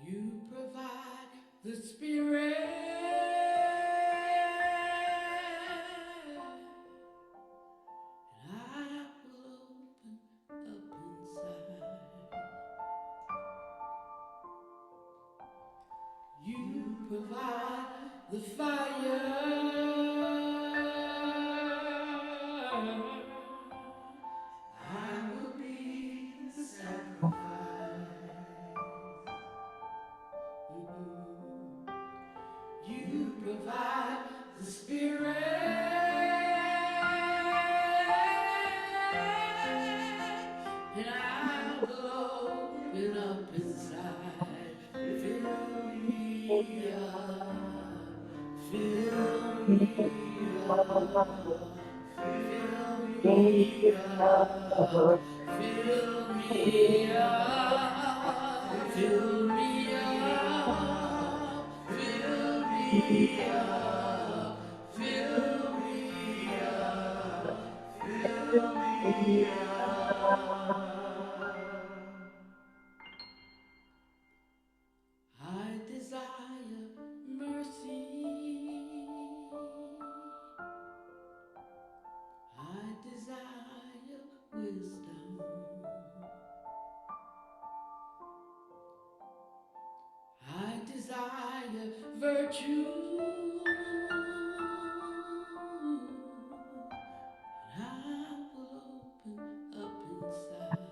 You provide the spirit, and I will open up inside. You provide the fire. I will be the sacrifice. You provide the spirit, and I will open up inside. Fill me up, fill me up, fill me up, fill me up, fill me up, fill me up, fill me up, fill me up. I desire mercy. I desire wisdom. I desire virtue. And I will open up inside.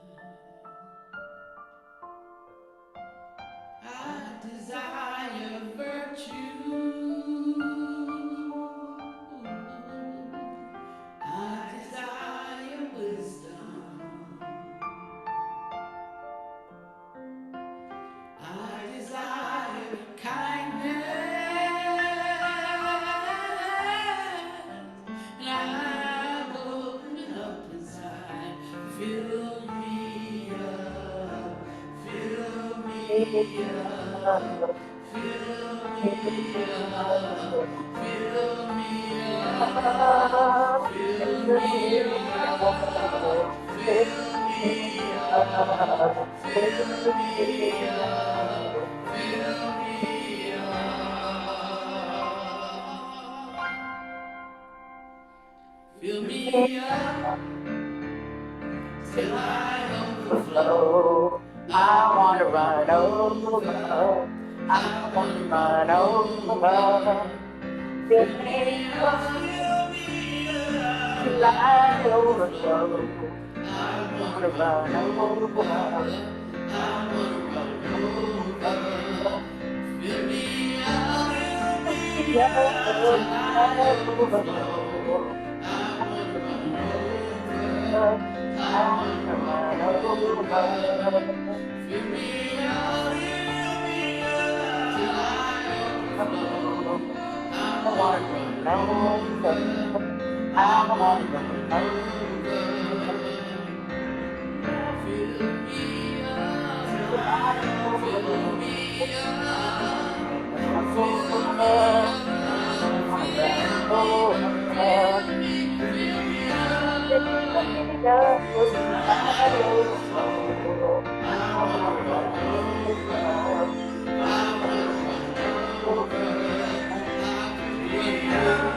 I desire virtue. I desire wisdom. I desire kindness. And I will open up inside. Fill me up. Fill me up. Fill me up. Fill me up. Fill me up. Fill me up. Fill me up. Fill me up. Fill me up till I overflow. I want to run over. I want to run over. Fill me up till I overflow. I want to run over. I want to run over. Fill me up till I overflow. I want to run over. I want to run over. Fill me up till I overflow. I want to run over. I want to run over. Fill me up till I overflow. Fill me up. Fill me up. Fill me up. I overflow. I want to run over. I want to run over. Fill me up.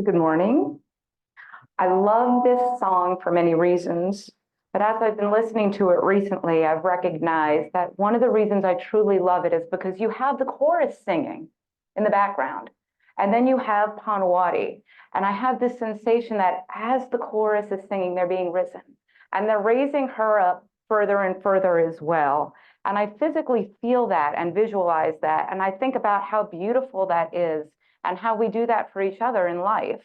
Good morning. I love this song for many reasons, but as I've been listening to it recently, I've recognized that one of the reasons I truly love it is because you have the chorus singing. in the background. And then you have Panwati. And I have this sensation that as the chorus is singing, they're being risen. And they're raising her up further and further as well. And I physically feel that and visualize that. And I think about how beautiful that is and how we do that for each other in life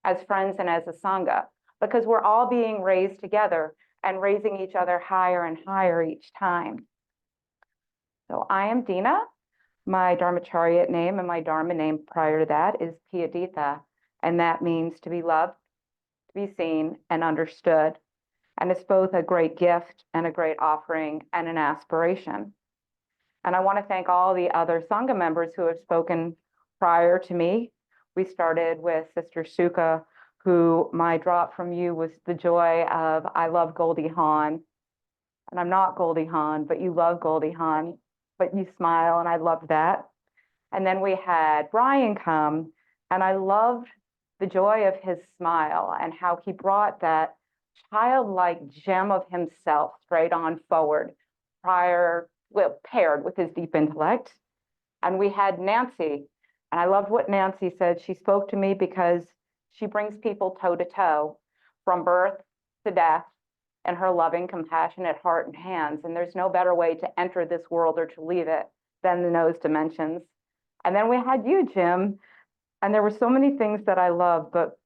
as friends and as a Sangha, because we're all being raised together and raising each other higher and higher each time. So I am Dena. My Dharmacharya name and my Dharma name prior to that is Piyaditha, and that means to be loved, to be seen, and understood. And it's both a great gift and a great offering and an aspiration. And I want to thank all the other Sangha members who have spoken prior to me. We started with Sister Sukha, who my drop from you was the joy of, I love Goldie Hawn. And I'm not Goldie Hawn, but you love Goldie Hawn, but you smile, and I love that. And then we had Brian come, and I loved the joy of his smile and how he brought that childlike gem of himself straight on forward, paired with his deep intellect. And we had Nancy, and I loved what Nancy said. She spoke to me because she brings people toe to toe from birth to death in her loving, compassionate heart and hands. And there's no better way to enter this world or to leave it than in those dimensions. And then we had you, Jim, and there were so many things that I loved, but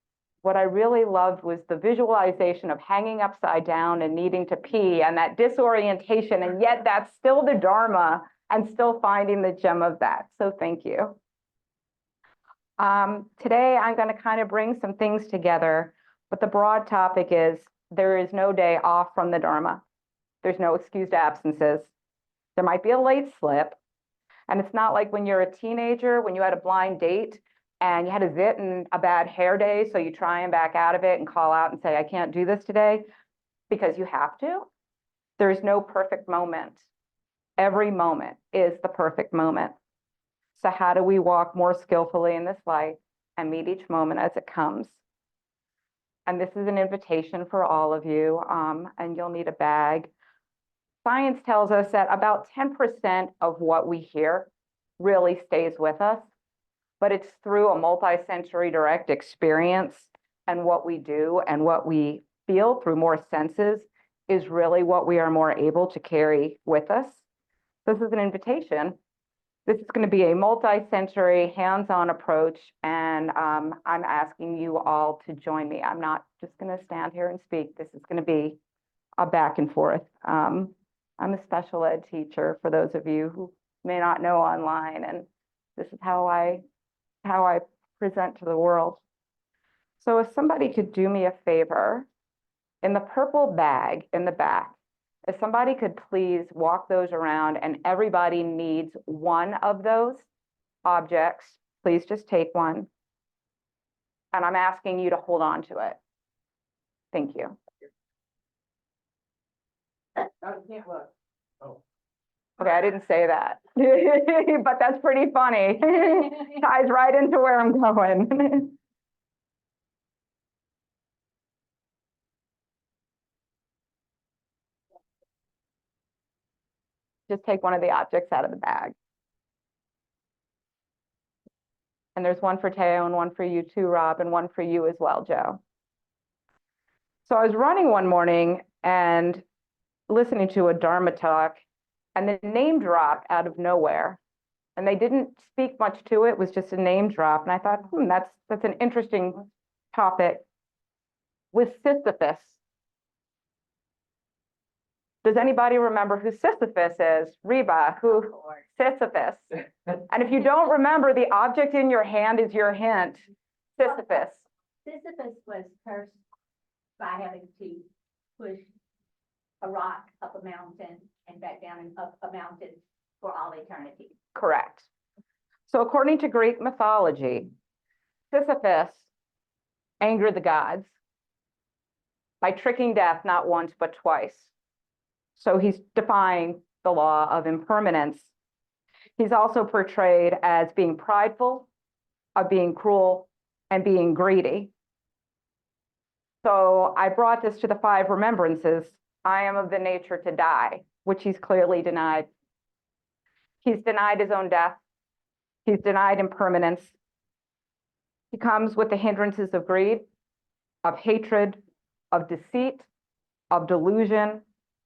what I really loved was the visualization of hanging upside down and needing to pee and that disorientation, and yet that's still the Dharma and still finding the gem of that. So thank you. Today, I'm going to kind of bring some things together, but the broad topic is there is no day off from the Dharma. There's no excused absences. There might be a late slip, and it's not like when you're a teenager, when you had a blind date and you had a zit and a bad hair day, so you try and back out of it and call out and say, I can't do this today, because you have to. There's no perfect moment. Every moment is the perfect moment. So how do we walk more skillfully in this life and meet each moment as it comes? And this is an invitation for all of you, and you'll need a bag. Science tells us that about 10% of what we hear really stays with us, but it's through a multi-sensory direct experience, and what we do and what we feel through more senses is really what we are more able to carry with us. This is an invitation. This is going to be a multi-sensory, hands-on approach, and I'm asking you all to join me. I'm not just going to stand here and speak. This is going to be a back and forth. I'm a special ed teacher, for those of you who may not know online, and this is how I present to the world. So if somebody could do me a favor, in the purple bag in the back, if somebody could please walk those around, and everybody needs one of those objects, please just take one. And I'm asking you to hold on to it. Thank you. Oh. Okay, I didn't say that, but that's pretty funny. Ties right into where I'm going. Just take one of the objects out of the bag. And there's one for Teo and one for you too, Rob, and one for you as well, Joe. So I was running one morning and listening to a Dharma talk, and the name dropped out of nowhere. And they didn't speak much to it. It was just a name drop. And I thought, that's an interesting topic. With Sisyphus. Does anybody remember who Sisyphus is? Reba, who? Sisyphus. And if you don't remember, the object in your hand is your hint. Sisyphus. Sisyphus was cursed by having to push a rock up a mountain and back down and up a mountain for all eternity. Correct. So according to Greek mythology, Sisyphus angered the gods by tricking death not once but twice. So he's defying the law of impermanence. He's also portrayed as being prideful, of being cruel, and being greedy. So I brought this to the 5 remembrances. I am of the nature to die, which he's clearly denied. He's denied his own death. He's denied impermanence. He comes with the hindrances of greed, of hatred, of deceit, of delusion,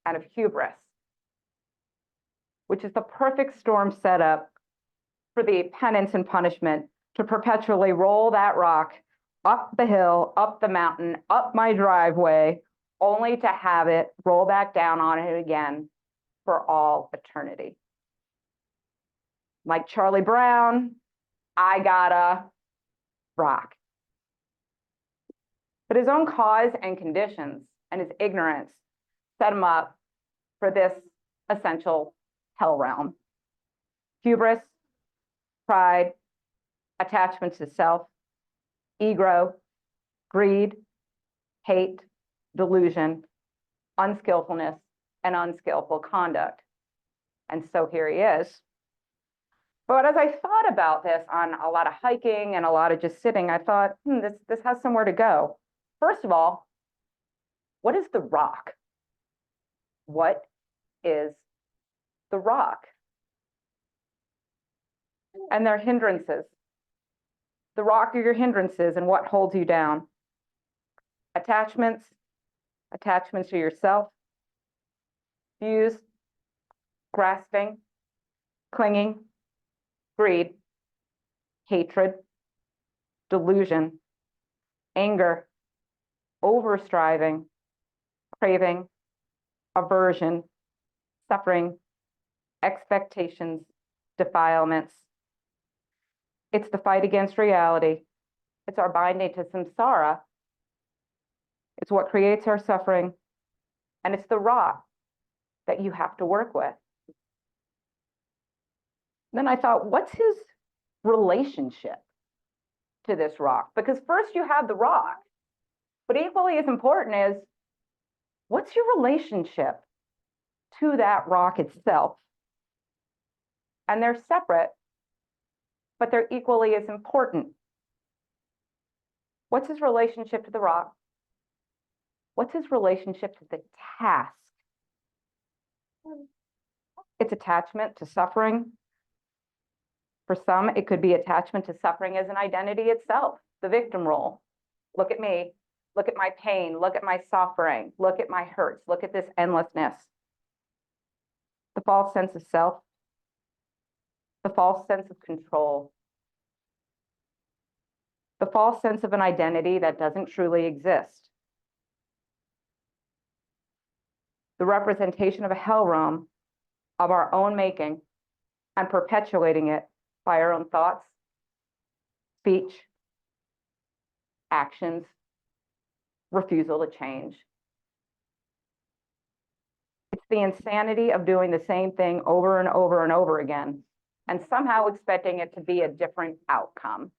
and of hubris, which is the perfect storm setup for the penance and punishment to perpetually roll that rock up the hill, up the mountain, up my driveway, only to have it roll back down on it again for all eternity. Like Charlie Brown, I got a rock. But his own cause and conditions and his ignorance set him up for this essential hell realm. Hubris, pride, attachment to self, ego, greed, hate, delusion, unskillfulness, and unskillful conduct. And so here he is. But as I thought about this on a lot of hiking and a lot of just sitting, I thought, this has somewhere to go. First of all, what is the rock? What is the rock? And their hindrances. The rock are your hindrances and what holds you down. Attachments to yourself, views, grasping, clinging, greed, hatred, delusion, anger, overstriving, craving, aversion, suffering, expectations, defilements. It's the fight against reality. It's our binding to samsara. It's what creates our suffering. And it's the rock that you have to work with. Then I thought, what's his relationship to this rock? Because first you have the rock, but equally as important is, what's your relationship to that rock itself? And they're separate, but they're equally as important. What's his relationship to the rock? What's his relationship to the task? It's attachment to suffering. For some, it could be attachment to suffering as an identity itself, the victim role. Look at me, look at my pain, look at my suffering, look at my hurts, look at this endlessness. The false sense of self, the false sense of control, the false sense of an identity that doesn't truly exist. The representation of a hell realm of our own making and perpetuating it by our own thoughts, speech, actions, refusal to change. It's the insanity of doing the same thing over and over and over again, and somehow expecting it to be a different outcome.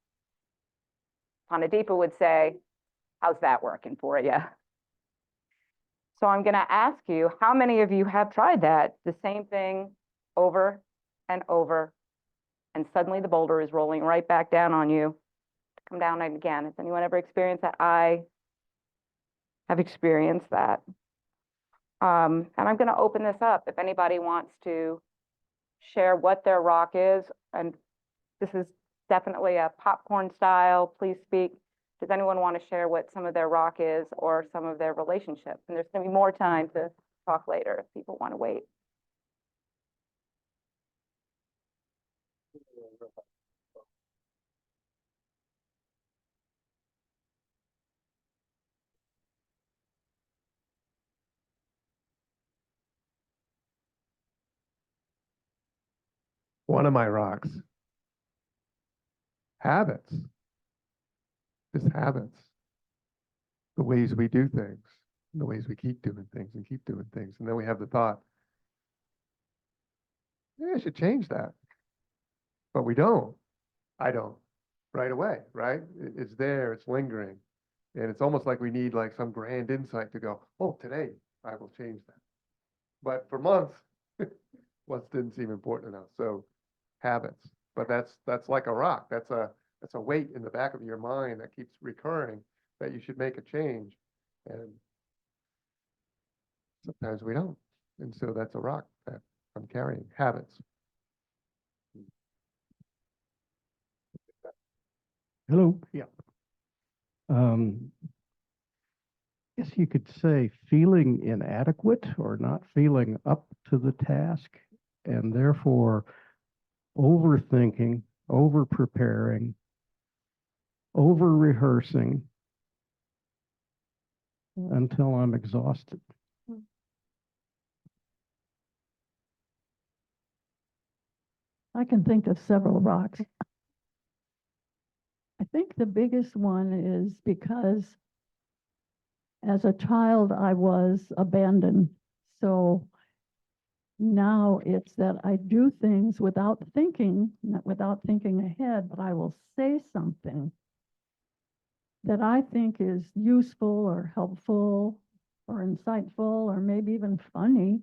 Panadeepa would say, how's that working for you? So I'm going to ask you, how many of you have tried that? The same thing over and over, and suddenly the boulder is rolling right back down on you to come down again. Has anyone ever experienced that? I have experienced that. And I'm going to open this up if anybody wants to share what their rock is. And this is definitely a popcorn style. Please speak. Does anyone want to share what some of their rock is or some of their relationships? And there's going to be more time to talk later if people want to wait. One of my rocks. Habits. Just habits. The ways we do things, the ways we keep doing things and keep doing things. And then we have the thought, maybe I should change that. But we don't. I don't. Right away, right? It's there, it's lingering. And it's almost like we need like some grand insight to go, oh, today I will change that. But for months, once didn't seem important enough. So habits. But that's like a rock. That's a weight in the back of your mind that keeps recurring that you should make a change. And sometimes we don't. And so that's a rock that I'm carrying. Habits. Hello, yeah. Guess you could say feeling inadequate or not feeling up to the task, and therefore overthinking, over preparing, over rehearsing until I'm exhausted. I can think of several rocks. I think the biggest one is because as a child, I was abandoned. So now it's that I do things without thinking, not without thinking ahead, but I will say something that I think is useful or helpful or insightful or maybe even funny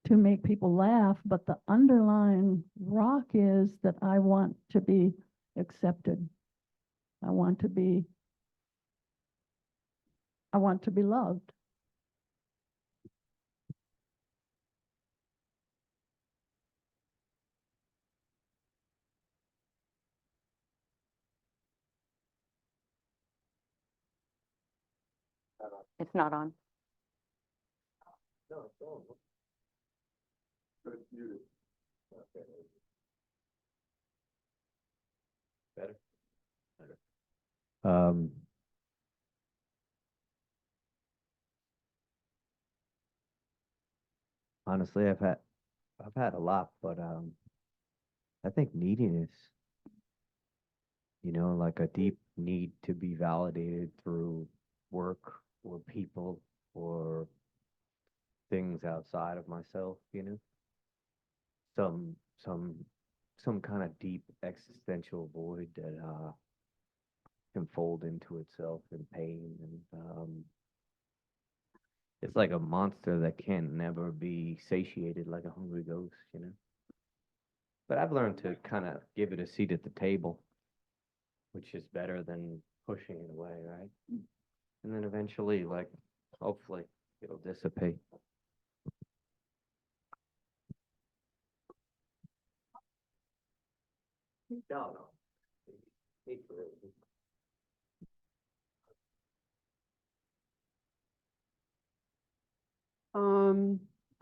to make people laugh. But the underlying rock is that I want to be accepted. I want to be loved. It's not on. No, it's on. But it's muted. Okay. Better? Um, honestly, I've had a lot, but I think neediness, like a deep need to be validated through work or people or things outside of myself, some some some kind of deep existential void that can fold into itself in pain, and it's like a monster that can never be satiated, like a hungry ghost. But I've learned to kind of give it a seat at the table, which is better than pushing it away, right? And then eventually, like, hopefully, it'll dissipate. No.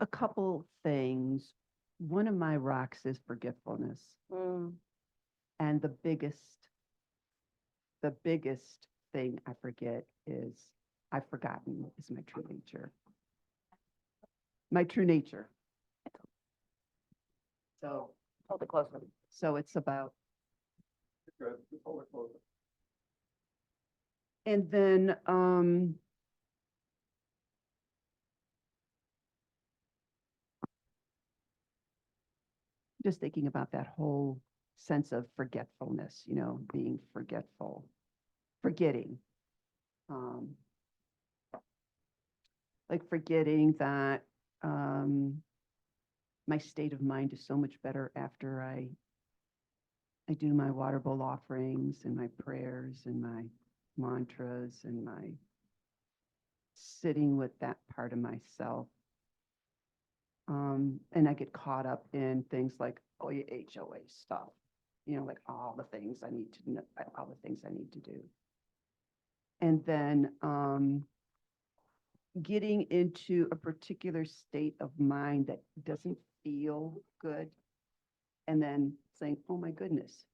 A couple things. One of my rocks is forgetfulness. And the biggest thing I forget is I've forgotten is my true nature. My true nature. So, Hold it closer. so it's about, Good. Just hold it closer. and then, just thinking about that whole sense of forgetfulness, being forgetful, forgetting. Like forgetting that my state of mind is so much better after I do my water bowl offerings and my prayers and my mantras and my sitting with that part of myself. And I get caught up in things like HOA stuff, like all the things I need to know, all the things I need to do. And then getting into a particular state of mind that doesn't feel good, and then saying, oh my goodness,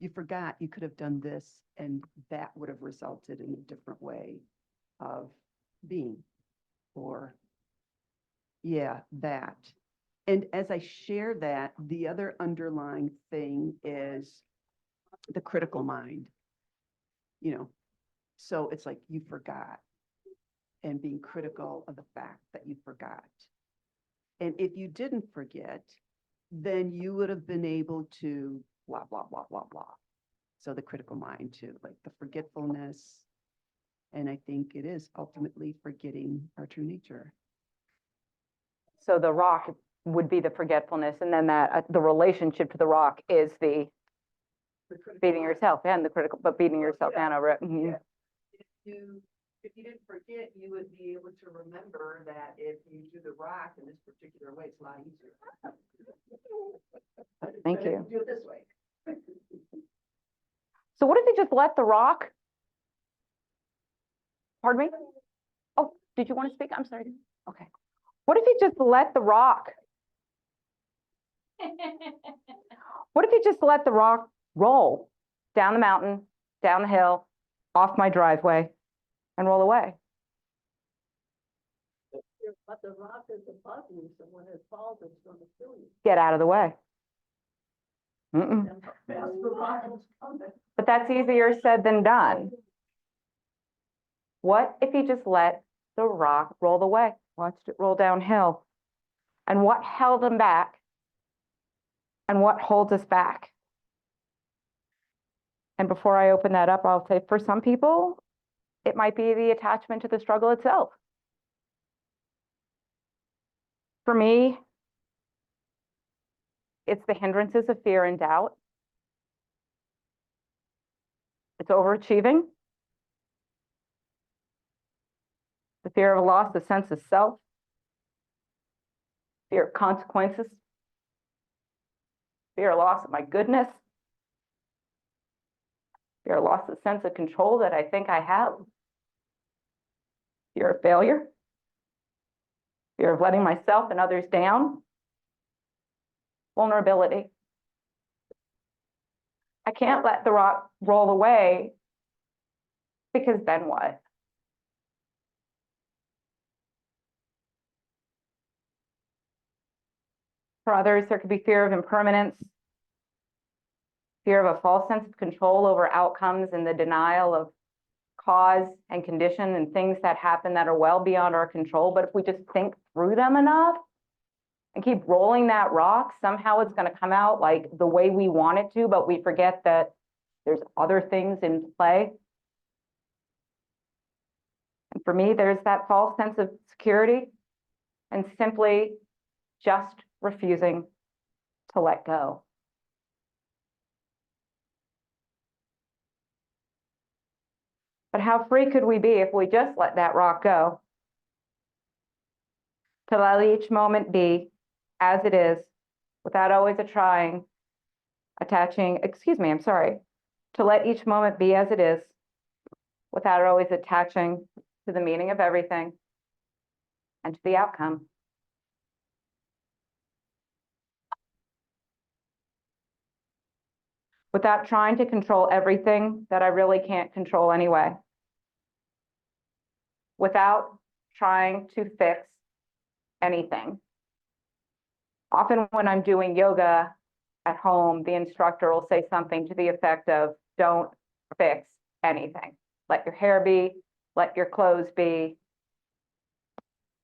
you forgot you could have done this, and that would have resulted in a different way of being, or that. And as I share that, the other underlying thing is the critical mind, so it's like you forgot, and being critical of the fact that you forgot. And if you didn't forget, then you would have been able to blah, blah, blah, blah, blah. So the critical mind too, like the forgetfulness. And I think it is ultimately forgetting our true nature. So the rock would be the forgetfulness, and then that the relationship to the rock is the beating yourself and the critical, but beating yourself down over it. Mhm. Yeah. If you didn't forget, you would be able to remember that if you do the rock in this particular way, it's a lot easier. Thank you. Do it this way. So what if you just let the rock? Pardon me? Oh, did you want to speak? I'm sorry. Okay. What if you just let the rock? What if you just let the rock roll down the mountain, down the hill, off my driveway, and roll away? But the rock is above you, so when it falls, it's gonna kill you. Get out of the way. Mm-mm. But that's easier said than done. What if you just let the rock roll away, watched it roll downhill? And what held them back? And what holds us back? And before I open that up, I'll say for some people, it might be the attachment to the struggle itself. For me, it's the hindrances of fear and doubt. It's overachieving, the fear of loss, the sense of self, fear of consequences, fear of loss of my goodness, fear of loss of sense of control that I think I have, fear of failure, fear of letting myself and others down, vulnerability. I can't let the rock roll away because then what? For others, there could be fear of impermanence, fear of a false sense of control over outcomes and the denial of cause and condition and things that happen that are well beyond our control. But if we just think through them enough and keep rolling that rock, somehow it's going to come out like the way we want it to, but we forget that there's other things in play. And for me, there's that false sense of security and simply just refusing to let go. But how free could we be if we just let that rock go? To let each moment be as it is, without always to let each moment be as it is, without always attaching to the meaning of everything and to the outcome. Without trying to control everything that I really can't control anyway. Without trying to fix anything. Often when I'm doing yoga at home, the instructor will say something to the effect of, don't fix anything. Let your hair be, let your clothes be.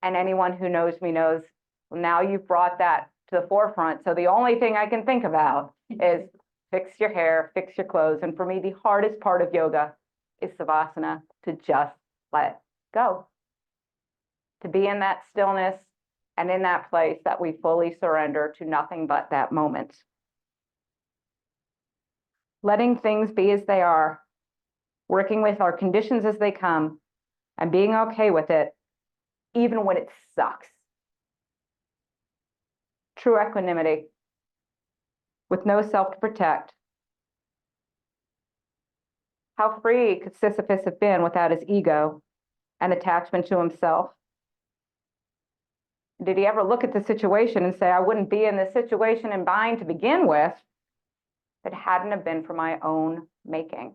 And anyone who knows me knows, well, now you've brought that to the forefront. So the only thing I can think about is fix your hair, fix your clothes. And for me, the hardest part of yoga is savasana, to just let go. To be in that stillness and in that place that we fully surrender to nothing but that moment. Letting things be as they are, working with our conditions as they come, and being okay with it, even when it sucks. True equanimity, with no self to protect. How free could Sisyphus have been without his ego and attachment to himself? Did he ever look at the situation and say, I wouldn't be in this situation and bind to begin with if it hadn't have been for my own making?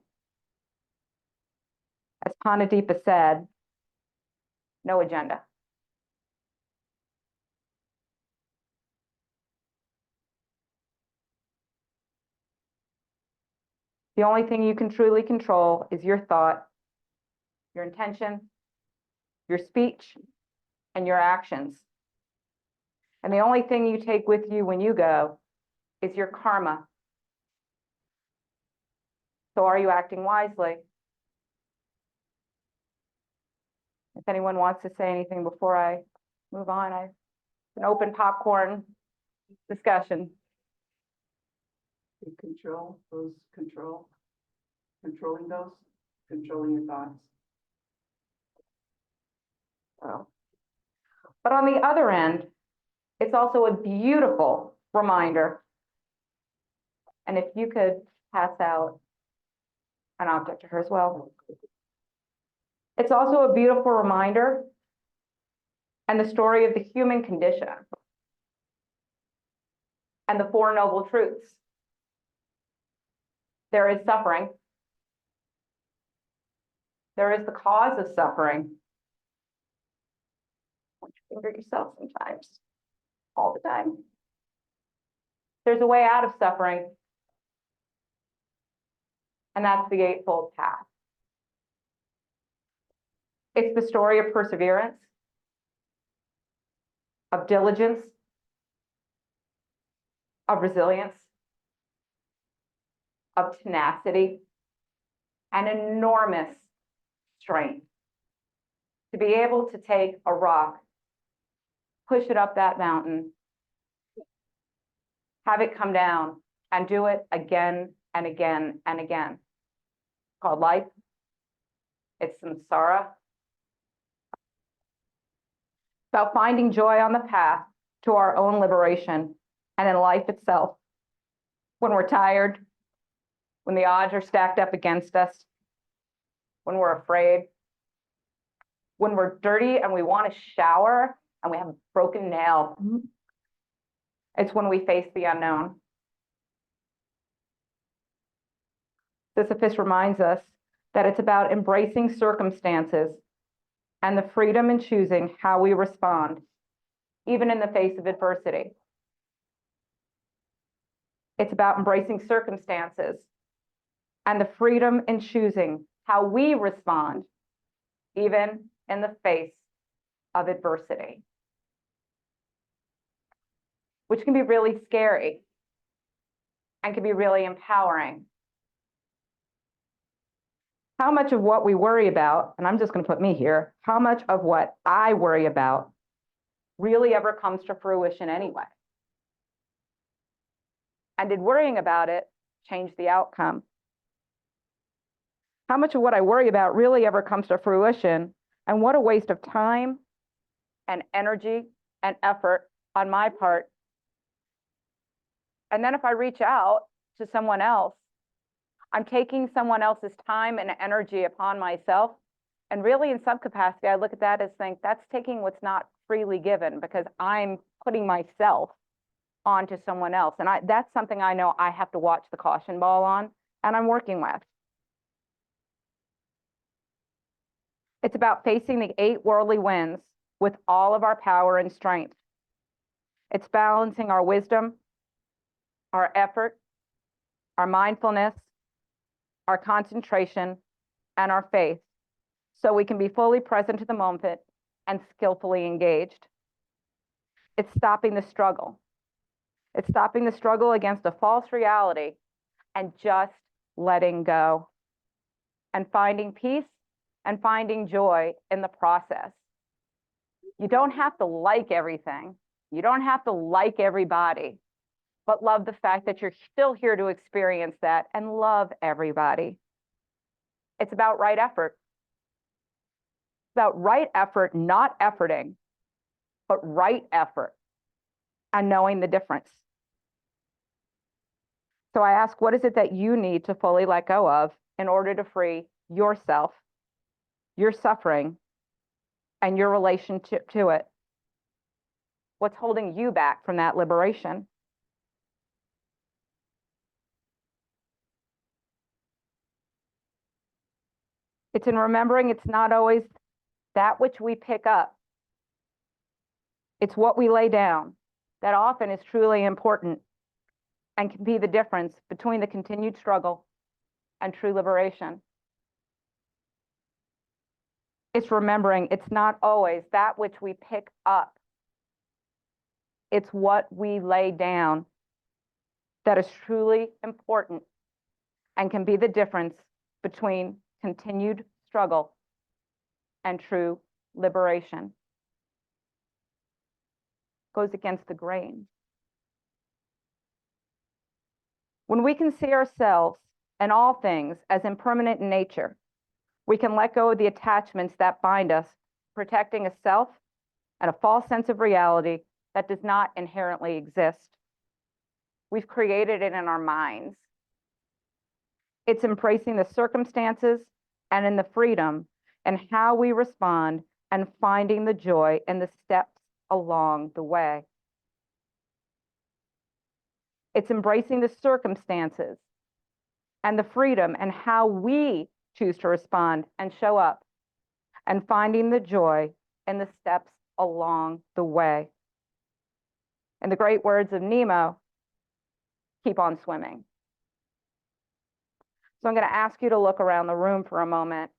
As Panadeepa said, no agenda. The only thing you can truly control is your thought, your intention, your speech, and your actions. And the only thing you take with you when you go is your karma. So are you acting wisely? If anyone wants to say anything before I move on, I an open popcorn discussion. You controlling your thoughts. So. But on the other end, it's also a beautiful reminder. And if you could pass out an object to her as well. It's also a beautiful reminder and the story of the human condition and the Four Noble Truths. There is suffering. There is the cause of suffering. Point your finger at yourself sometimes, all the time. There's a way out of suffering, and that's the Eightfold Path. It's the story of perseverance, of diligence, of resilience, of tenacity, and enormous strength to be able to take a rock, push it up that mountain, have it come down, and do it again and again and again. It's called life. It's samsara. About finding joy on the path to our own liberation and in life itself. When we're tired, when the odds are stacked up against us, when we're afraid, when we're dirty and we want to shower and we have a broken nail. It's when we face the unknown. Sisyphus reminds us that it's about embracing circumstances and the freedom in choosing how we respond, even in the face of adversity. It's about embracing circumstances and the freedom in choosing how we respond, even in the face of adversity, which can be really scary and can be really empowering. How much of what we worry about, and I'm just going to put me here, how much of what I worry about really ever comes to fruition anyway? And did worrying about it change the outcome? How much of what I worry about really ever comes to fruition? And what a waste of time and energy and effort on my part. And then if I reach out to someone else, I'm taking someone else's time and energy upon myself. And really, in some capacity, I look at that as saying that's taking what's not freely given, because I'm putting myself onto someone else. And that's something I know I have to watch the caution ball on, and I'm working with. It's about facing the 8 worldly winds with all of our power and strength. It's balancing our wisdom, our effort, our mindfulness, our concentration, and our faith, so we can be fully present to the moment and skillfully engaged. It's stopping the struggle. It's stopping the struggle against a false reality and just letting go and finding peace and finding joy in the process. You don't have to like everything. You don't have to like everybody, but love the fact that you're still here to experience that and love everybody. It's about right effort. It's about right effort, not efforting, but right effort and knowing the difference. So I ask, what is it that you need to fully let go of in order to free yourself, your suffering, and your relationship to it? What's holding you back from that liberation? It's in remembering it's not always that which we pick up. It's what we lay down that often is truly important and can be the difference between the continued struggle and true liberation. It's remembering it's not always that which we pick up. It's what we lay down that is truly important and can be the difference between continued struggle and true liberation. Goes against the grain. When we can see ourselves and all things as impermanent in nature, we can let go of the attachments that bind us, protecting a self and a false sense of reality that does not inherently exist. We've created it in our minds. It's embracing the circumstances and in the freedom and how we respond and finding the joy in the steps along the way. It's embracing the circumstances and the freedom and how we choose to respond and show up and finding the joy in the steps along the way. In the great words of Nemo, keep on swimming. So I'm going to ask you to look around the room for a moment.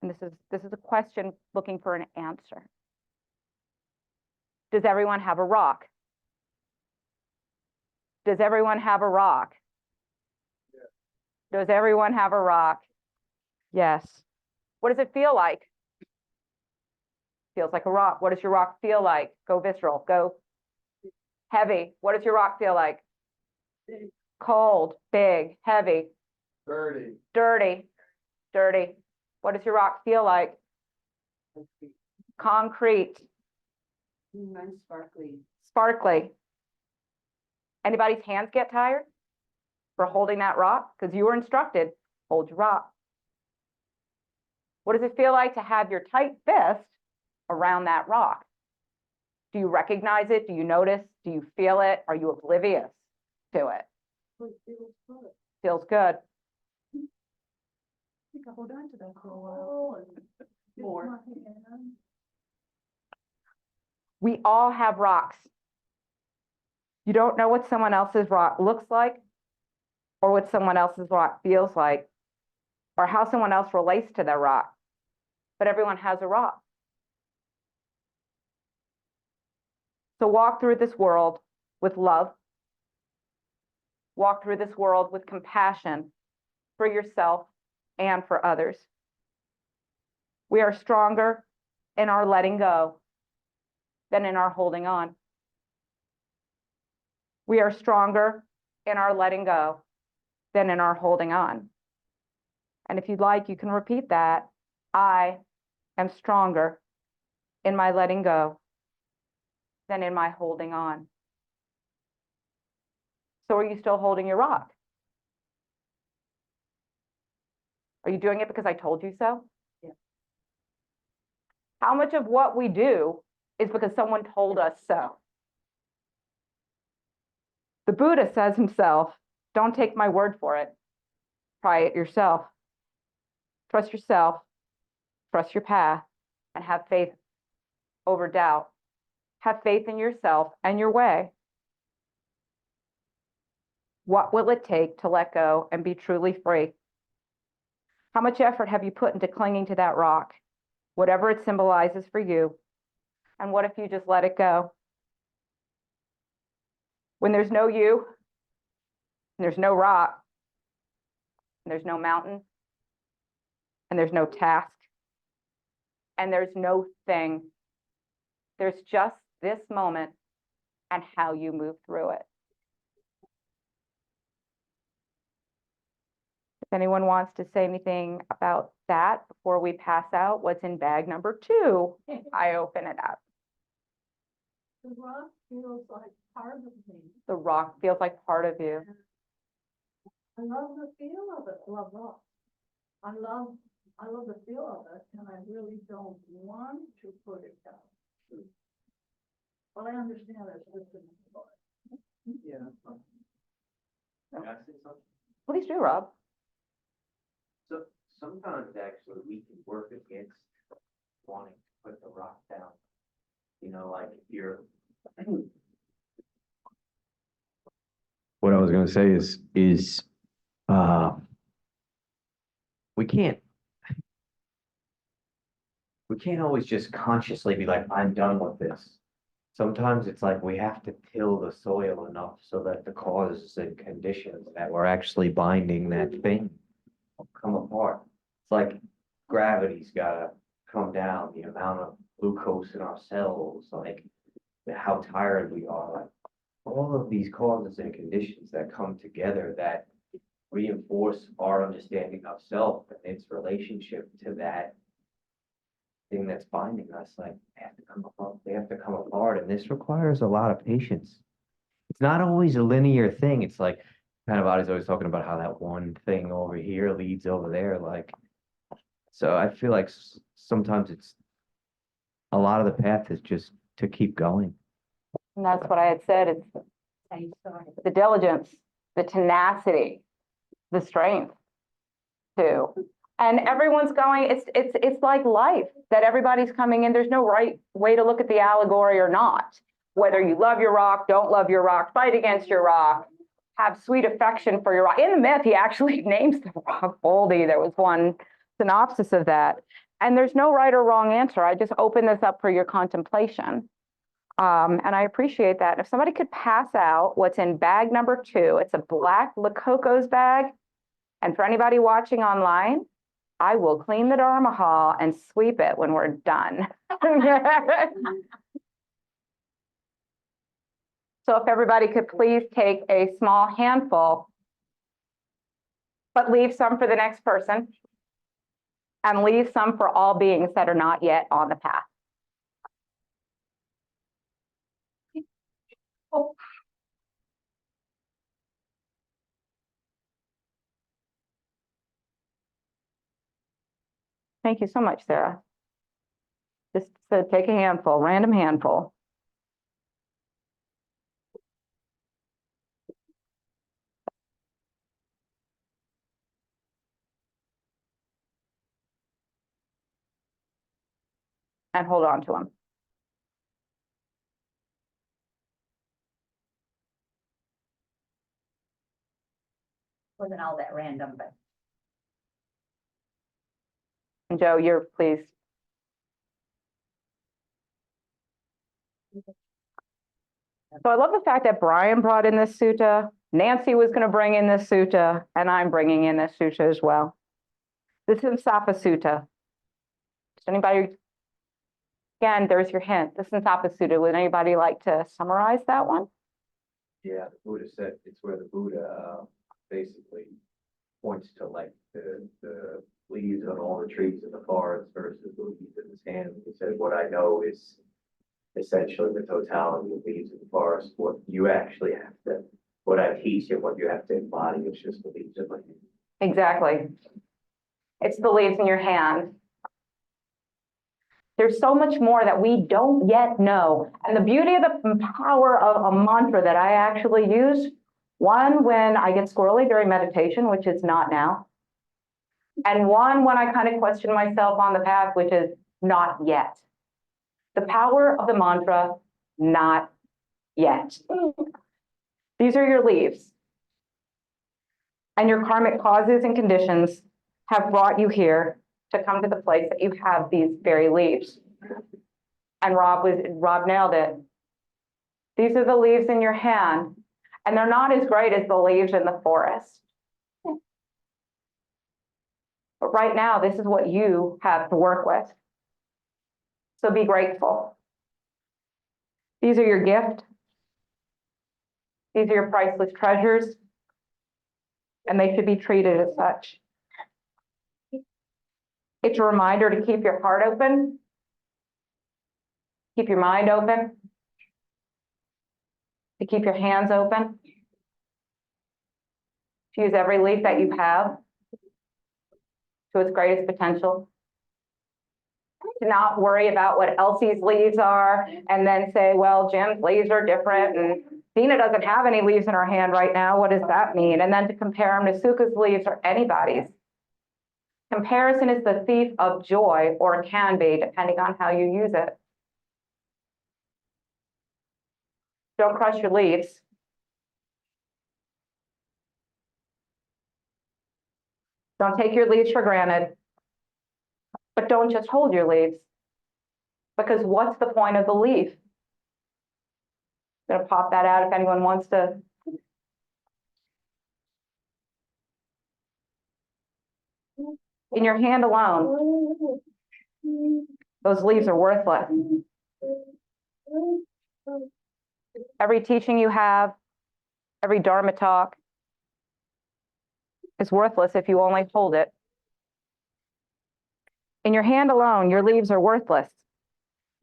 And this is a question looking for an answer. Does everyone have a rock? Does everyone have a rock? Does everyone have a rock? Yes. What does it feel like? Feels like a rock. What does your rock feel like? Go visceral. Go heavy. What does your rock feel like? Big. Cold, big, heavy, Dirty. dirty, dirty. What does your rock feel like? Concrete, Mine's sparkly. sparkly. Anybody's hands get tired for holding that rock? Because you were instructed, hold your rock. What does it feel like to have your tight fist around that rock? Do you recognize it? Do you notice? Do you feel it? Are you oblivious to it? Feels good. I think I hold on to that for a while. More. We all have rocks. You don't know what someone else's rock looks like, or what someone else's rock feels like, or how someone else relates to their rock, but everyone has a rock. So walk through this world with love. Walk through this world with compassion for yourself and for others. We are stronger in our letting go than in our holding on. We are stronger in our letting go than in our holding on. And if you'd like, you can repeat that. I am stronger in my letting go than in my holding on. So are you still holding your rock? Are you doing it because I told you so? Yeah. How much of what we do is because someone told us so? The Buddha says himself, don't take my word for it. Try it yourself. Trust yourself, trust your path, and have faith over doubt. Have faith in yourself and your way. What will it take to let go and be truly free? How much effort have you put into clinging to that rock, whatever it symbolizes for you? And what if you just let it go? When there's no you, and there's no rock, and there's no mountain, and there's no task, and there's no thing. There's just this moment and how you move through it. If anyone wants to say anything about that before we pass out what's in bag number 2, I open it up. The rock feels like part of me. The rock feels like part of you. I love the feel of it. I love rock. I love the feel of it, and I really don't want to put it down. But I understand it's just an Yeah. Can I say something? Please do, Rob. So sometimes actually we can work against wanting to put the rock down. You know, like if you're. What I was gonna say is we can't always just consciously be like, I'm done with this. Sometimes it's like we have to till the soil enough so that the causes and conditions that we're actually binding that thing come apart. It's like gravity's gotta come down, the amount of glucose in our cells, like how tired we are, like all of these causes and conditions that come together that reinforce our understanding of self and its relationship to that thing that's binding us, like they have to come apart, and this requires a lot of patience. It's not always a linear thing. It's like Panavati's always talking about how that one thing over here leads over there, like, so I feel like sometimes it's, a lot of the path is just to keep going. And that's what I had said, it's the diligence, the tenacity, the strength too. And everyone's going, it's like life, that everybody's coming in, there's no right way to look at the allegory or not. Whether you love your rock, don't love your rock, fight against your rock, have sweet affection for your rock. In the myth, he actually names the rock Boldy. There was one synopsis of that. And there's no right or wrong answer. I just open this up for your contemplation. And I appreciate that. If somebody could pass out what's in bag number 2, it's a black Lococo's bag. And for anybody watching online, I will clean the Dharma hall and sweep it when we're done. So if everybody could please take a small handful, but leave some for the next person, and leave some for all beings that are not yet on the path. Oh. Thank you so much, Sarah. Just take a handful, random handful. And hold on to them. Wasn't all that random, but. And Joe, you're please. So I love the fact that Brian brought in this sutta, Nancy was going to bring in this sutta, and I'm bringing in this sutta as well. This is Sapa Sutta. Does anybody, again, there's your hint. This is Sapa Sutta. Would anybody like to summarize that one? Yeah, the Buddha said it's where the Buddha basically points to like the leaves on all the trees in the forest versus the leaves in his hand. He said, what I know is essentially the totality of leaves in the forest. What you actually have to, what I teach and what you have to embody is just the leaves in my hand. Exactly. It's the leaves in your hand. There's so much more that we don't yet know. And the beauty of the power of a mantra that I actually use, one when I get squirrely during meditation, which is not now, and one when I kind of question myself on the path, which is not yet. The power of the mantra, not yet. These are your leaves. And your karmic causes and conditions have brought you here to come to the place that you have these very leaves. And Rob nailed it. These are the leaves in your hand, and they're not as great as the leaves in the forest. But right now, this is what you have to work with. So be grateful. These are your gift. These are your priceless treasures, and they should be treated as such. It's a reminder to keep your heart open, keep your mind open, to keep your hands open, to use every leaf that you have to its greatest potential. To not worry about what Elsie's leaves are and then say, well, Jim's leaves are different and Dena doesn't have any leaves in her hand right now. What does that mean? And then to compare them to Sukha's leaves or anybody's. Comparison is the thief of joy, or it can be, depending on how you use it. Don't crush your leaves. Don't take your leaves for granted. But don't just hold your leaves. Because what's the point of the leaf? I'm going to pop that out if anyone wants to. In your hand alone, those leaves are worthless. Every teaching you have, every Dharma talk is worthless if you only hold it. In your hand alone, your leaves are worthless.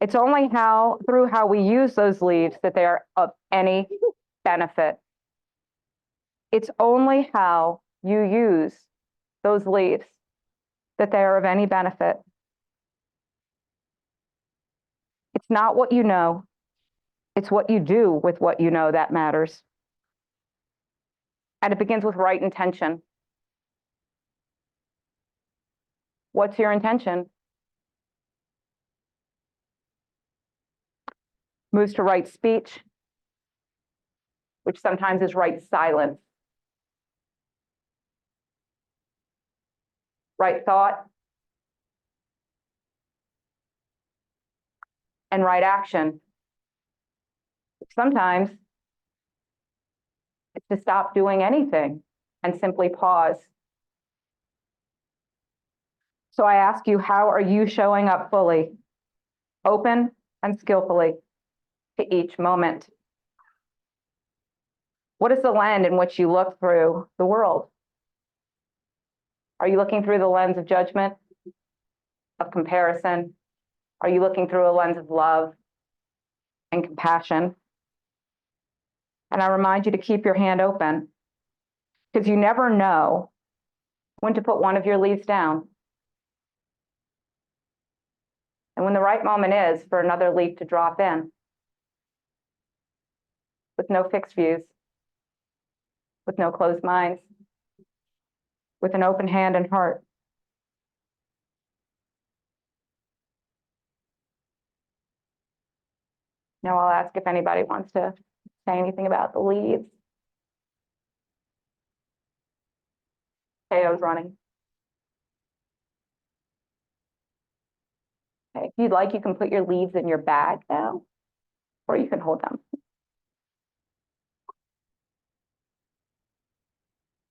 It's only through how we use those leaves that they are of any benefit. It's only how you use those leaves that they are of any benefit. It's not what you know, it's what you do with what you know that matters. And it begins with right intention. What's your intention? Moves to right speech, which sometimes is right silence. Right thought, and right action. Sometimes it's to stop doing anything and simply pause. So I ask you, how are you showing up fully, open and skillfully to each moment? What is the lens in which you look through the world? Are you looking through the lens of judgment, of comparison? Are you looking through a lens of love and compassion? And I remind you to keep your hand open, because you never know when to put one of your leaves down. And when the right moment is for another leaf to drop in, with no fixed views, with no closed minds, with an open hand and heart. Now I'll ask if anybody wants to say anything about the leaves. Teo's running. Okay, if you'd like, you can put your leaves in your bag now, or you can hold them.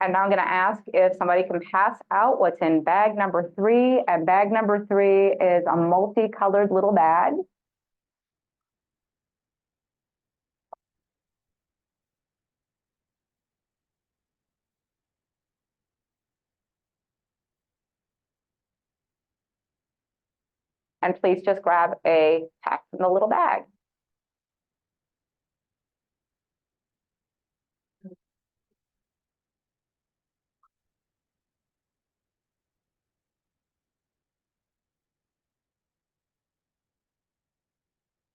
And now I'm going to ask if somebody can pass out what's in bag number 3. And bag number 3 is a multicolored little bag. And please just grab a pack from the little bag.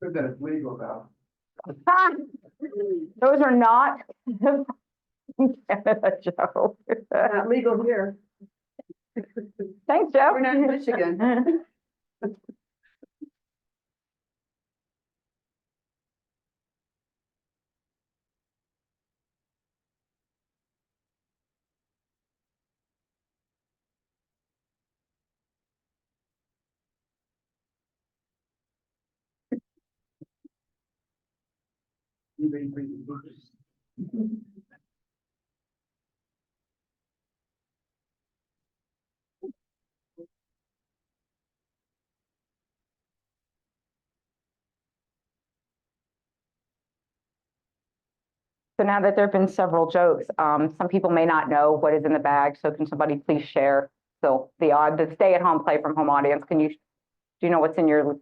Good that it's legal now. Those are not Canada, Joe. Not legal here. Thanks, Joe. We're not in Michigan. So now that there have been several jokes, some people may not know what is in the bag. So can somebody please share? So the stay-at-home, play-from-home audience, do you know what's in your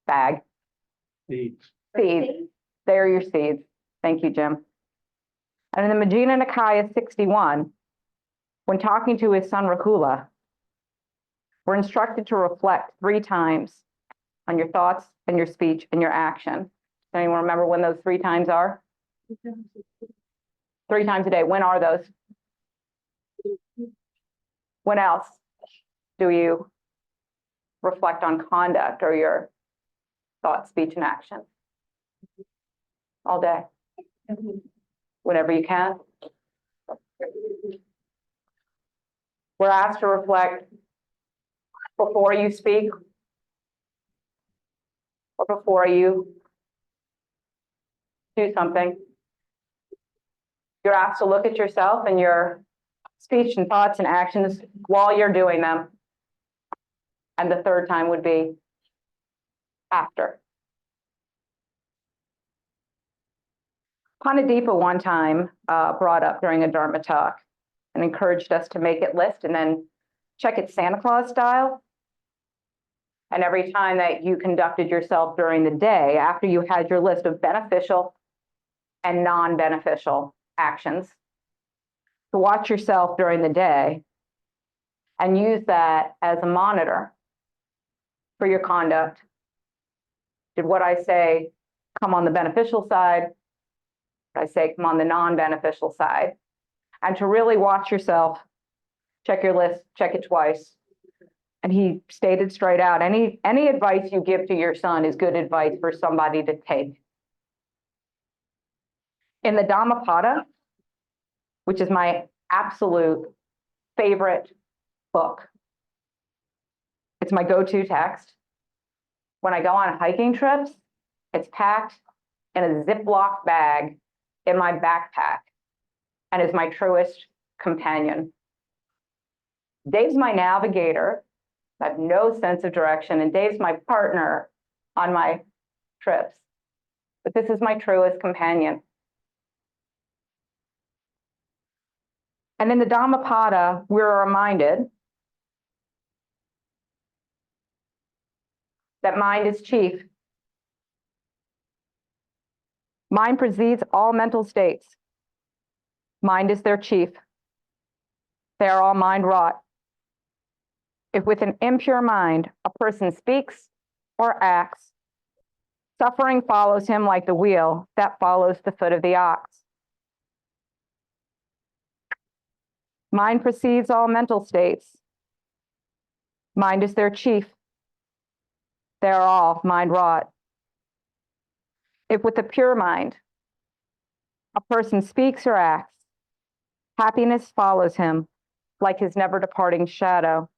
bag? Seeds. Seeds. They are your seeds. Thank you, Jim. And in the Majjhima Nikaya 61, when talking to his son Rahula, we're instructed to reflect 3 times on your thoughts and your speech and your action. Does anyone remember when those 3 times are? 3 times a day. When are those? When else do you reflect on conduct or your thought, speech, and action? All day. Whenever you can. We're asked to reflect before you speak or before you do something. You're asked to look at yourself and your speech and thoughts and actions while you're doing them. And the 3rd time would be after. Panadeepa one time brought up during a Dharma talk and encouraged us to make it list and then check it Santa Claus style. And every time that you conducted yourself during the day, after you had your list of beneficial and non-beneficial actions, to watch yourself during the day and use that as a monitor for your conduct. Did what I say come on the beneficial side? Did I say come on the non-beneficial side? And to really watch yourself, check your list, check it twice. And he stated straight out, any advice you give to your son is good advice for somebody to take. In the Dhammapada, which is my absolute favorite book, it's my go-to text. When I go on hiking trips, it's packed in a Ziploc bag in my backpack and is my truest companion. Dave's my navigator. I have no sense of direction, and Dave's my partner on my trips. But this is my truest companion. And in the Dhammapada, we're reminded that mind is chief. Mind precedes all mental states. Mind is their chief. They are all mind wrought. If with an impure mind a person speaks or acts, suffering follows him like the wheel that follows the foot of the ox. Mind precedes all mental states. Mind is their chief. They are all mind wrought. If with a pure mind a person speaks or acts, happiness follows him like his never departing shadow.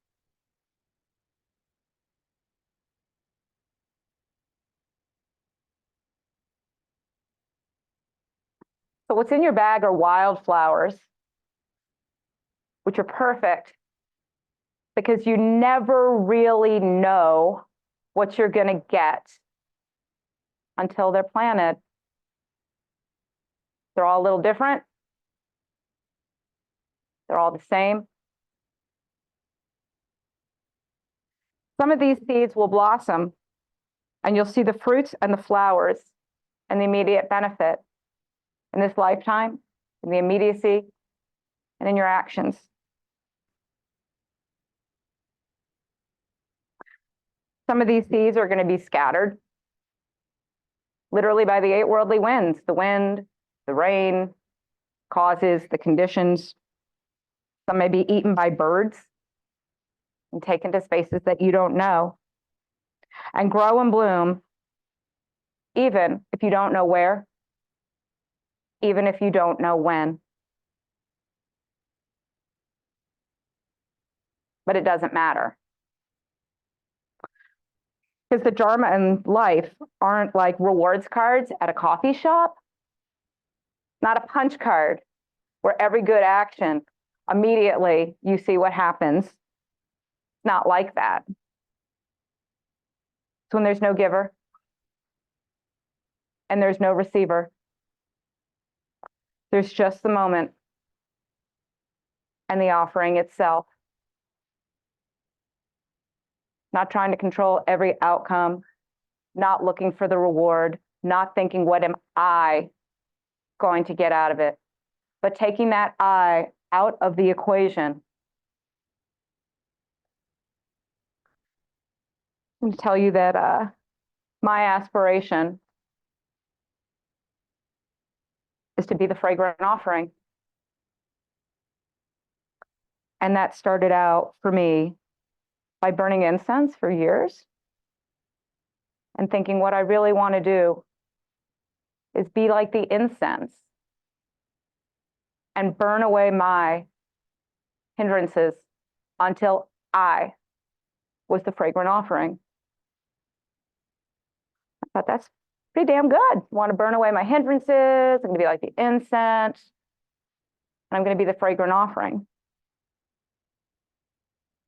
So what's in your bag are wildflowers, which are perfect because you never really know what you're going to get until they're planted. They're all a little different. They're all the same. Some of these seeds will blossom, and you'll see the fruits and the flowers and the immediate benefit in this lifetime, in the immediacy, and in your actions. Some of these seeds are going to be scattered, literally by the 8 worldly winds, the wind, the rain, causes, the conditions. Some may be eaten by birds and taken to spaces that you don't know, and grow and bloom, even if you don't know where, even if you don't know when. But it doesn't matter. Because the Dharma and life aren't like rewards cards at a coffee shop, not a punch card where every good action, immediately you see what happens. It's not like that. It's when there's no giver and there's no receiver. There's just the moment and the offering itself. Not trying to control every outcome, not looking for the reward, not thinking, what am I going to get out of it? But taking that I out of the equation. I'm going to tell you that my aspiration is to be the fragrant offering. And that started out for me by burning incense for years and thinking what I really want to do is be like the incense and burn away my hindrances until I was the fragrant offering. I thought that's pretty damn good. I want to burn away my hindrances. I'm going to be like the incense, and I'm going to be the fragrant offering.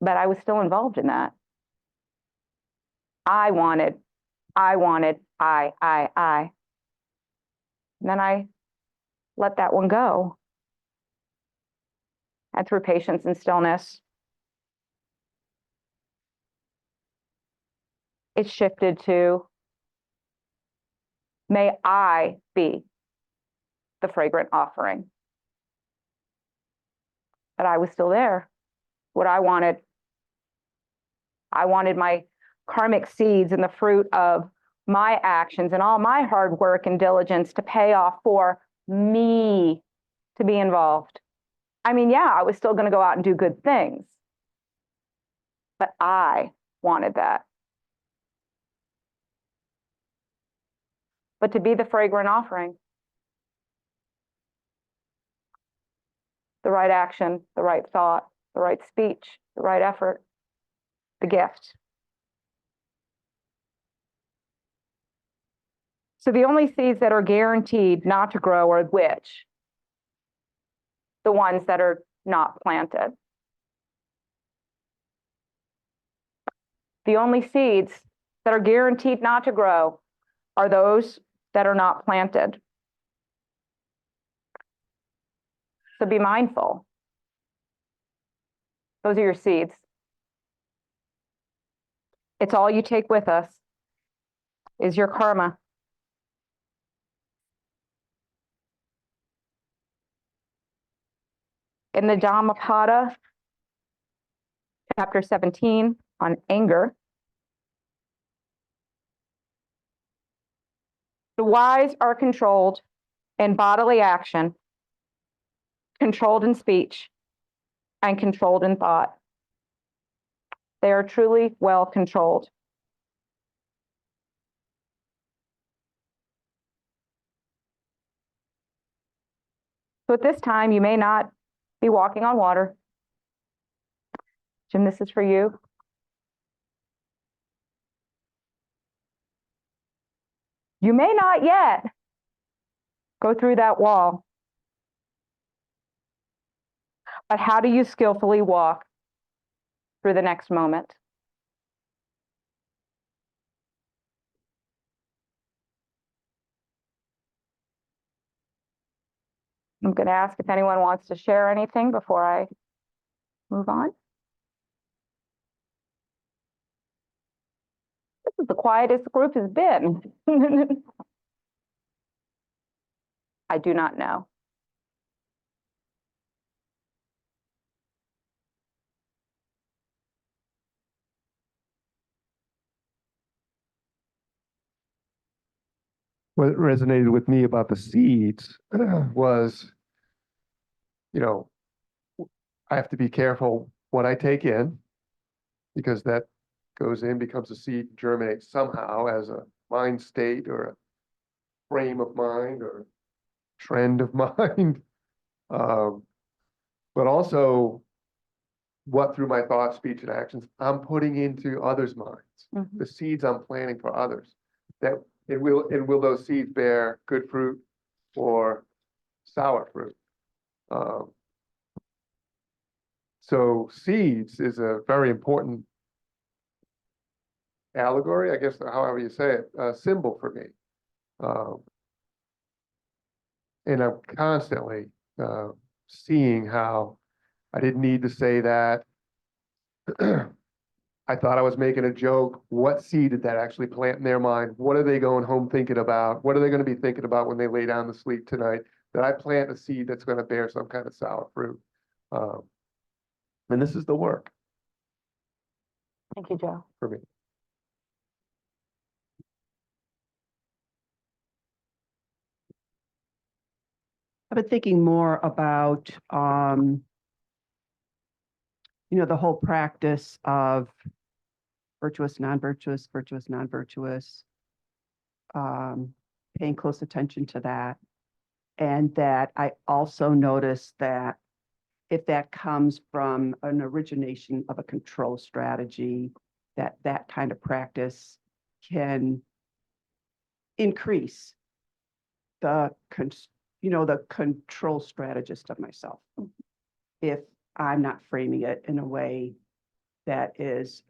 But I was still involved in that. I wanted, I. And then I let that one go. And through patience and stillness, it shifted to, may I be the fragrant offering. that I was still there. What I wanted my karmic seeds and the fruit of my actions and all my hard work and diligence to pay off for me to be involved. I mean, yeah, I was still going to go out and do good things, but I wanted that. But to be the fragrant offering, the right action, the right thought, the right speech, the right effort, the gift. So the only seeds that are guaranteed not to grow are which? The ones that are not planted. The only seeds that are guaranteed not to grow are those that are not planted. So be mindful. Those are your seeds. It's all you take with us is your karma. In the Dhammapada, chapter 17 on anger, the wise are controlled in bodily action, controlled in speech, and controlled in thought. They are truly well controlled. So at this time, you may not be walking on water. Jim, this is for you. You may not yet go through that wall. But how do you skillfully walk through the next moment? I'm going to ask if anyone wants to share anything before I move on. This is the quietest the group has been. I do not know. What resonated with me about the seeds was, I have to be careful what I take in, because that goes in, becomes a seed, germinates somehow as a mind state or a frame of mind or trend of mind. But also what through my thoughts, speech, and actions I'm putting into others' minds, the seeds I'm planting for others. That will those seeds bear good fruit or sour fruit? So seeds is a very important allegory, I guess, however you say it, a symbol for me. And I'm constantly seeing how I didn't need to say that. I thought I was making a joke. What seed did that actually plant in their mind? What are they going home thinking about? What are they going to be thinking about when they lay down to sleep tonight? Did I plant a seed that's going to bear some kind of sour fruit? And this is the work Thank you, Joe. for me. I've been thinking more about, the whole practice of virtuous, non-virtuous, virtuous, non-virtuous, paying close attention to that. And that I also noticed that if that comes from an origination of a control strategy, that kind of practice can increase the control strategist of myself, if I'm not framing it in a way that is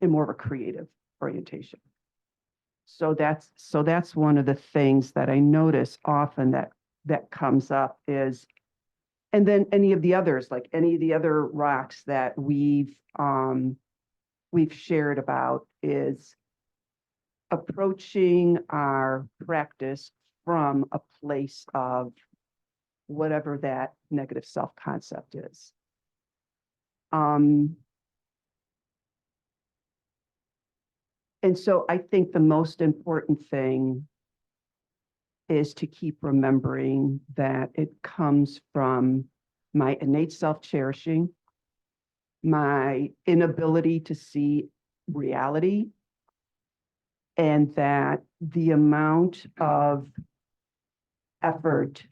in more of a creative orientation. So that's one of the things that I notice often that comes up is, and then any of the others, like any of the other rocks that we've shared about, is approaching our practice from a place of whatever that negative self-concept is. And so I think the most important thing is to keep remembering that it comes from my innate self-cherishing, my inability to see reality, and that the amount of effort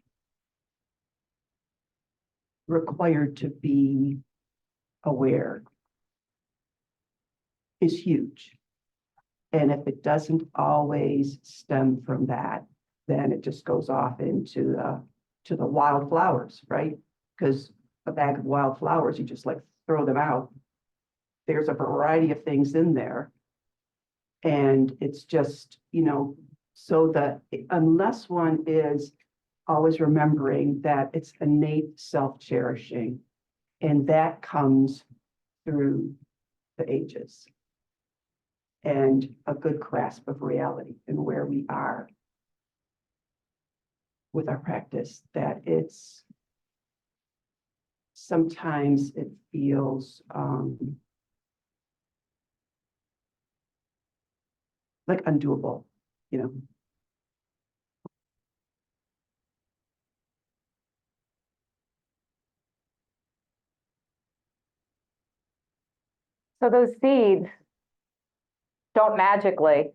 required to be aware is huge. And if it doesn't always stem from that, then it just goes off into the wildflowers, right? Because a bag of wildflowers, you just like throw them out. There's a variety of things in there. And it's just, so that unless one is always remembering that it's innate self-cherishing, and that comes through the ages, and a good grasp of reality and where we are with our practice, that it's sometimes it feels like undoable, So those seeds don't magically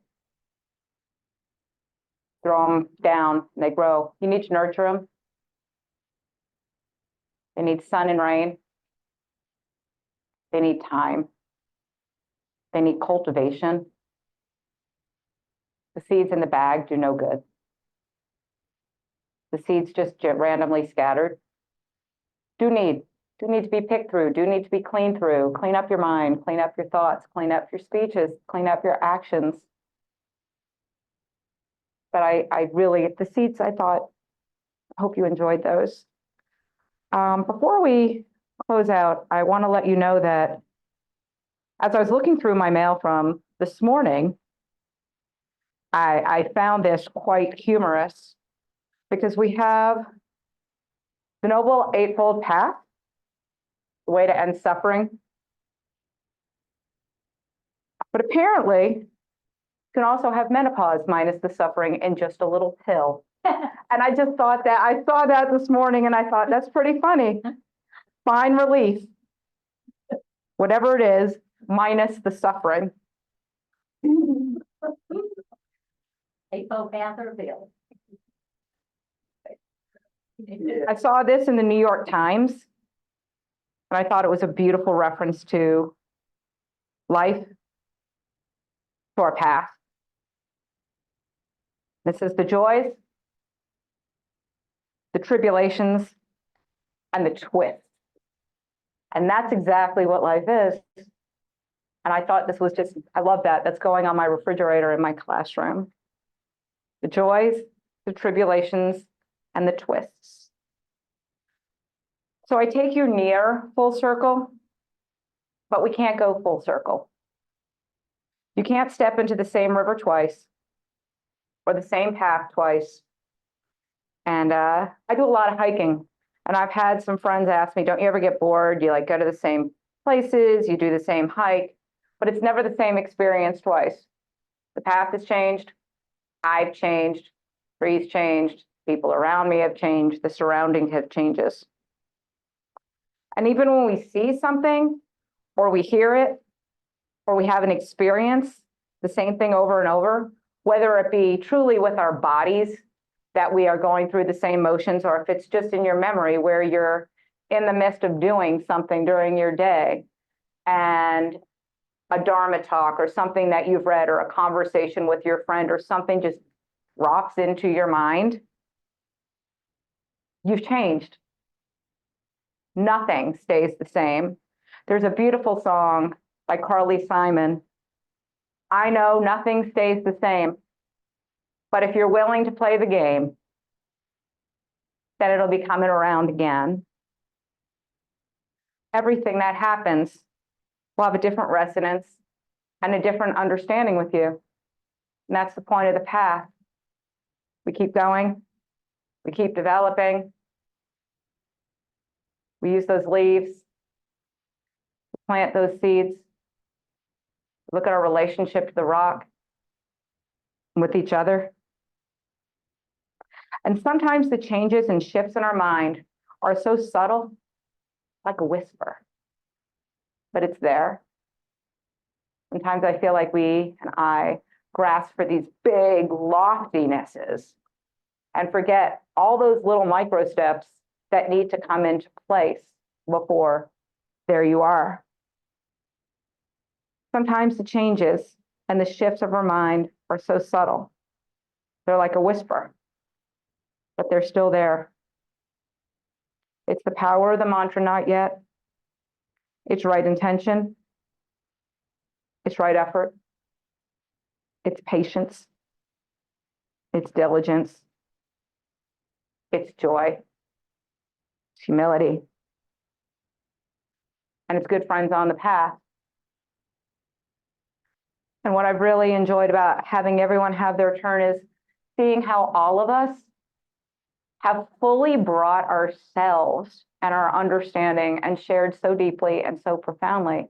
throw them down and they grow. You need to nurture them. They need sun and rain. They need time. They need cultivation. The seeds in the bag do no good. The seeds just get randomly scattered do need to be picked through, do need to be cleaned through. Clean up your mind, clean up your thoughts, clean up your speeches, clean up your actions. But I really, the seeds, I hope you enjoyed those. Before we close out, I want to let you know that as I was looking through my mail from this morning, I found this quite humorous because we have the Noble Eightfold Path, the way to end suffering. But apparently, you can also have menopause minus the suffering in just a little pill. And I just thought that, I saw that this morning and I thought, that's pretty funny. Find relief, whatever it is, minus the suffering. Eightfold Path or pill? I saw this in the New York Times, and I thought it was a beautiful reference to life, to our path. It says the joys, the tribulations, and the twists. And that's exactly what life is. And I thought this was just, I love that. That's going on my refrigerator in my classroom. The joys, the tribulations, and the twists. So I take you near full circle, but we can't go full circle. You can't step into the same river twice or the same path twice. And I do a lot of hiking, and I've had some friends ask me, don't you ever get bored? You like go to the same places, you do the same hike, but it's never the same experience twice. The path has changed, I've changed, trees changed, people around me have changed, the surrounding have changes. And even when we see something, or we hear it, or we have an experience, the same thing over and over, whether it be truly with our bodies, that we are going through the same motions, or if it's just in your memory where you're in the midst of doing something during your day, and a Dharma talk or something that you've read or a conversation with your friend or something just drops into your mind, you've changed. Nothing stays the same. There's a beautiful song by Carly Simon. I know nothing stays the same, but if you're willing to play the game, then it'll be coming around again. Everything that happens will have a different resonance and a different understanding with you. And that's the point of the path. We keep going, we keep developing, We use those leaves to plant those seeds. Look at our relationship to the rock and with each other. And sometimes the changes and shifts in our mind are so subtle, like a whisper, but it's there. Sometimes I feel like we and I grasp for these big loftinesses and forget all those little micro steps that need to come into place before there you are. Sometimes the changes and the shifts of our mind are so subtle. They're like a whisper, but they're still there. It's the power of the mantra, not yet. It's right intention. It's right effort. It's patience. It's diligence. It's joy. It's humility. And it's good friends on the path. And what I've really enjoyed about having everyone have their turn is seeing how all of us have fully brought ourselves and our understanding and shared so deeply and so profoundly,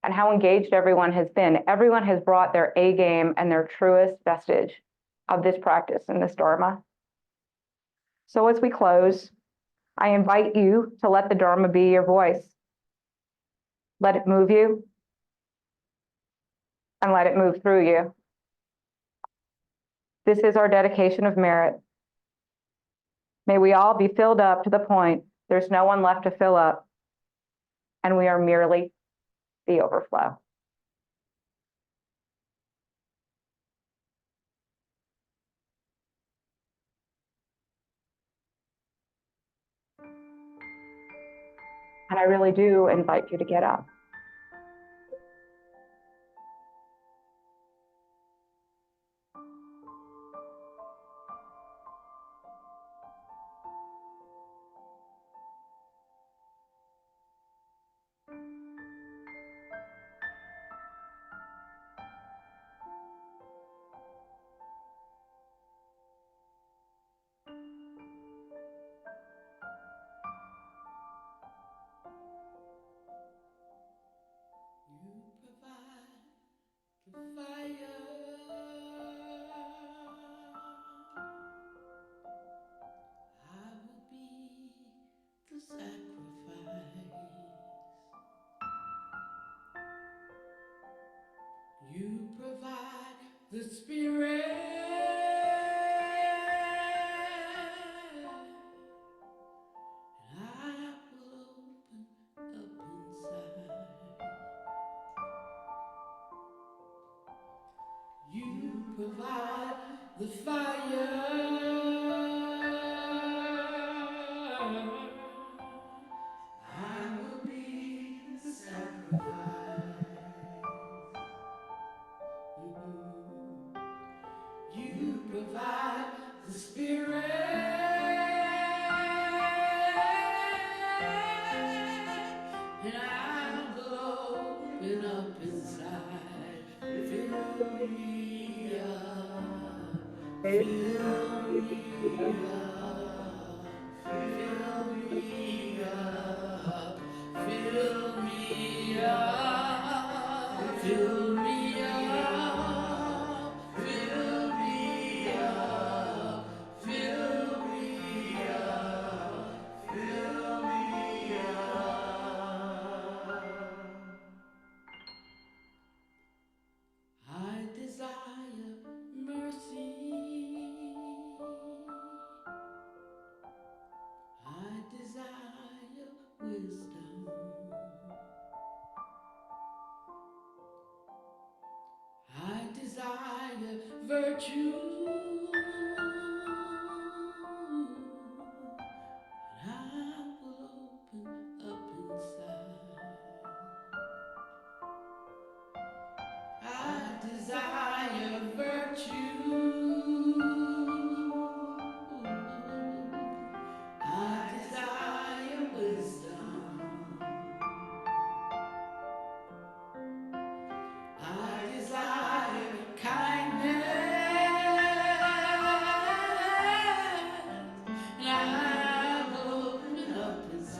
and how engaged everyone has been. Everyone has brought their A game and their truest vestige of this practice and this Dharma. So as we close, I invite you to let the Dharma be your voice. Let it move you and let it move through you. This is our dedication of merit. May we all be filled up to the point there's no one left to fill up, and we are merely the overflow. And I really do invite you to get up. You provide the spirit, and I will open up inside. You provide the fire, I will be the sacrifice. You provide the spirit, and I will open up inside. Fill me up, fill me up, fill me up, fill me up, fill me up, fill me up, fill me up, fill me up. I desire mercy. I desire wisdom. I desire virtue. And I will open up inside. I desire virtue. I desire wisdom. I desire kindness. And I will open up inside.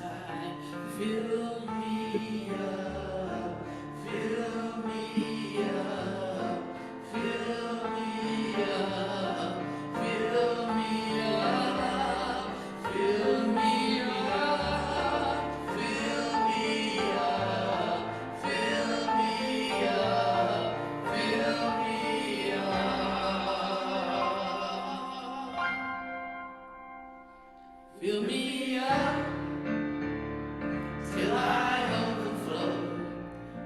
fill me up, fill me up, fill me up, fill me up, fill me up, fill me up, fill me up, fill me up. Fill me up till I overflow.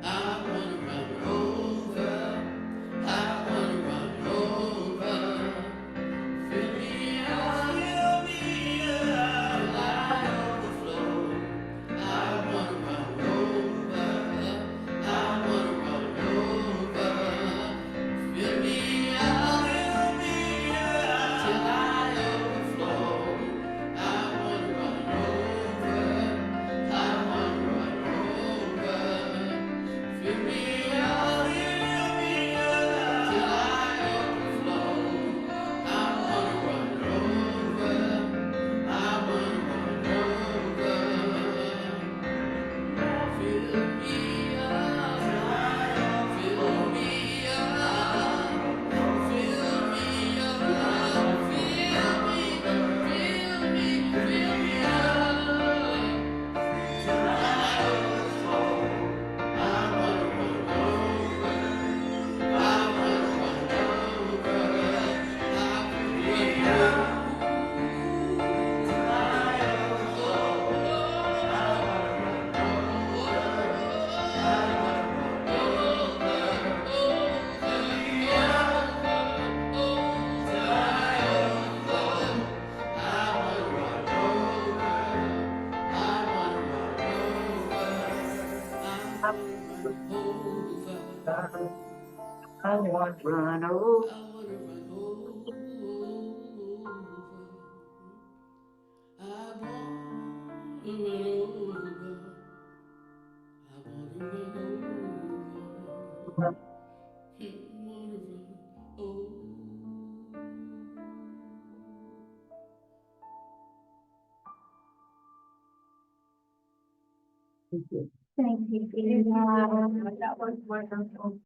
I wanna run over. I wanna run over. Fill me up till I overflow. I wanna run over. I wanna run over. Fill me up till I overflow. I wanna run over. I wanna run over. Fill me up till I overflow. I wanna run over. I wanna run over. Fill me up. Fill me up. Fill me up. Fill me up. Till I overflow. I wanna run over. I wanna run over. I wanna run over. Till I overflow. I wanna run over. I wanna run over. Till I overflow. I wanna run over. I wanna run over. I want to run over. I wanna run over. I wanna run over. I wanna run over. Wanna run over. Thank you. That was wonderful.